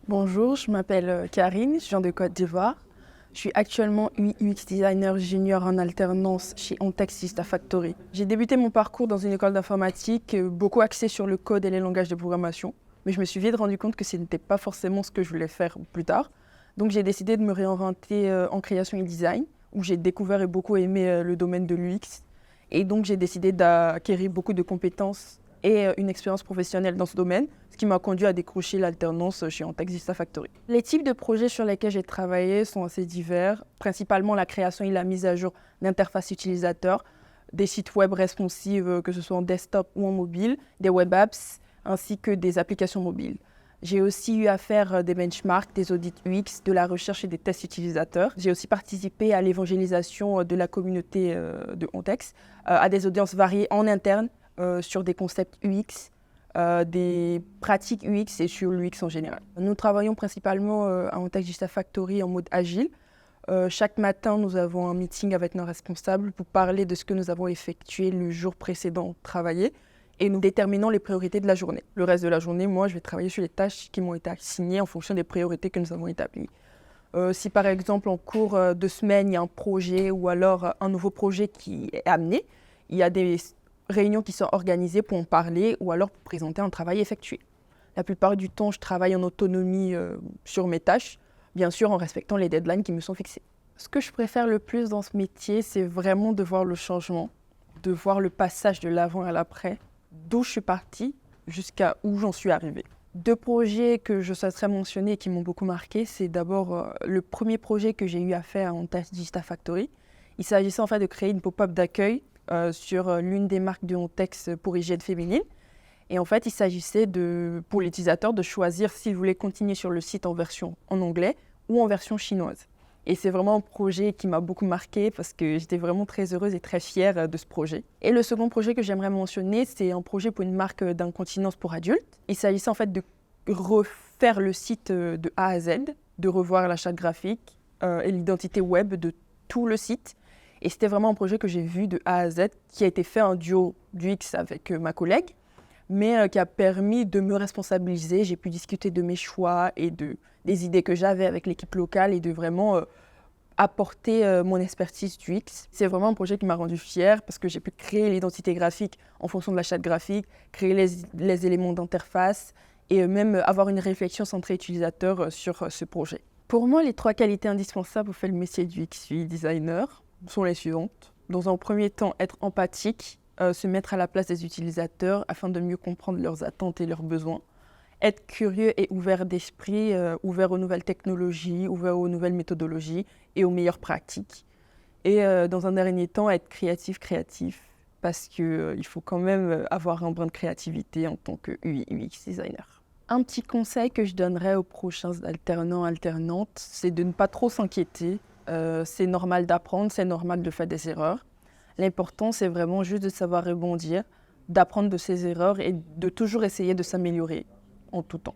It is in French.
Bonjour, je m'appelle Karine, je viens de Côte d'Ivoire. Je suis actuellement UI/UX designer junior en alternance chez Ontex Dista Factory. J'ai débuté mon parcours dans une école d'informatique, beaucoup axée sur le code et les langages de programmation. Mais je me suis vite rendu compte que ce n'était pas forcément ce que je voulais faire plus tard. Donc j'ai décidé de me réorienter en création et design, où j'ai découvert et beaucoup aimé le domaine de l'UX. Et donc j'ai décidé d'acquérir beaucoup de compétences et une expérience professionnelle dans ce domaine, ce qui m'a conduit à décrocher l'alternance chez Ontex Dista Factory. Les types de projets sur lesquels j'ai travaillé sont assez divers, principalement la création et la mise à jour d'interfaces utilisateurs, des sites web responsives, que ce soit en desktop ou en mobile, des web apps, ainsi que des applications mobiles. J'ai aussi eu à faire des benchmarks, des audits UX, de la recherche et des tests utilisateurs. J'ai aussi participé à l'évangélisation de la communauté de Ontex, à des audiences variées en interne, sur des concepts UX, des pratiques UX et sur l'UX en général. Nous travaillons principalement à Ontex Dista Factory en mode agile. Chaque matin, nous avons un meeting avec nos responsables pour parler de ce que nous avons effectué le jour précédent travaillé et nous déterminons les priorités de la journée. Le reste de la journée, moi, je vais travailler sur les tâches qui m'ont été assignées en fonction des priorités que nous avons établies. Si par exemple, en cours de semaine, il y a un projet ou alors un nouveau projet qui est amené, il y a des réunions qui sont organisées pour en parler ou alors pour présenter un travail effectué. La plupart du temps, je travaille en autonomie sur mes tâches, bien sûr en respectant les deadlines qui me sont fixées. Ce que je préfère le plus dans ce métier, c'est vraiment de voir le changement, de voir le passage de l'avant à l'après, d'où je suis partie jusqu'à où j'en suis arrivée. Deux projets que je souhaiterais mentionner et qui m'ont beaucoup marqué, c'est d'abord le premier projet que j'ai eu à faire à Ontex Dista Factory. Il s'agissait en fait de créer une pop-up d'accueil sur l'une des marques de Ontex pour hygiène féminine. Et en fait, il s'agissait pour l'utilisateur de choisir s'il voulait continuer sur le site en version en anglais ou en version chinoise. Et c'est vraiment un projet qui m'a beaucoup marqué parce que j'étais vraiment très heureuse et très fière de ce projet. Et le second projet que j'aimerais mentionner, c'est un projet pour une marque d'incontinence pour adultes. Il s'agissait en fait de refaire le site de A à Z, de revoir la charte graphique et l'identité web de tout le site. Et c'était vraiment un projet que j'ai vu de A à Z, qui a été fait en duo d'UX avec ma collègue, mais qui a permis de me responsabiliser. J'ai pu discuter de mes choix et des idées que j'avais avec l'équipe locale et de vraiment apporter mon expertise du X. C'est vraiment un projet qui m'a rendue fière parce que j'ai pu créer l'identité graphique en fonction de la charte graphique, créer les éléments d'interface et même avoir une réflexion centrée utilisateur sur ce projet. Pour moi, les trois qualités indispensables pour faire le métier du UX/UI designer sont les suivantes. Dans un premier temps, être empathique, se mettre à la place des utilisateurs afin de mieux comprendre leurs attentes et leurs besoins. Être curieux et ouvert d'esprit, ouvert aux nouvelles technologies, ouvert aux nouvelles méthodologies et aux meilleures pratiques. Et dans un dernier temps, être créatif, parce qu'il faut quand même avoir un brin de créativité en tant que UI/UX designer. Un petit conseil que je donnerais aux prochains alternants, alternantes, c'est de ne pas trop s'inquiéter. C'est normal d'apprendre, c'est normal de faire des erreurs. L'important, c'est vraiment juste de savoir rebondir, d'apprendre de ses erreurs et de toujours essayer de s'améliorer en tout temps.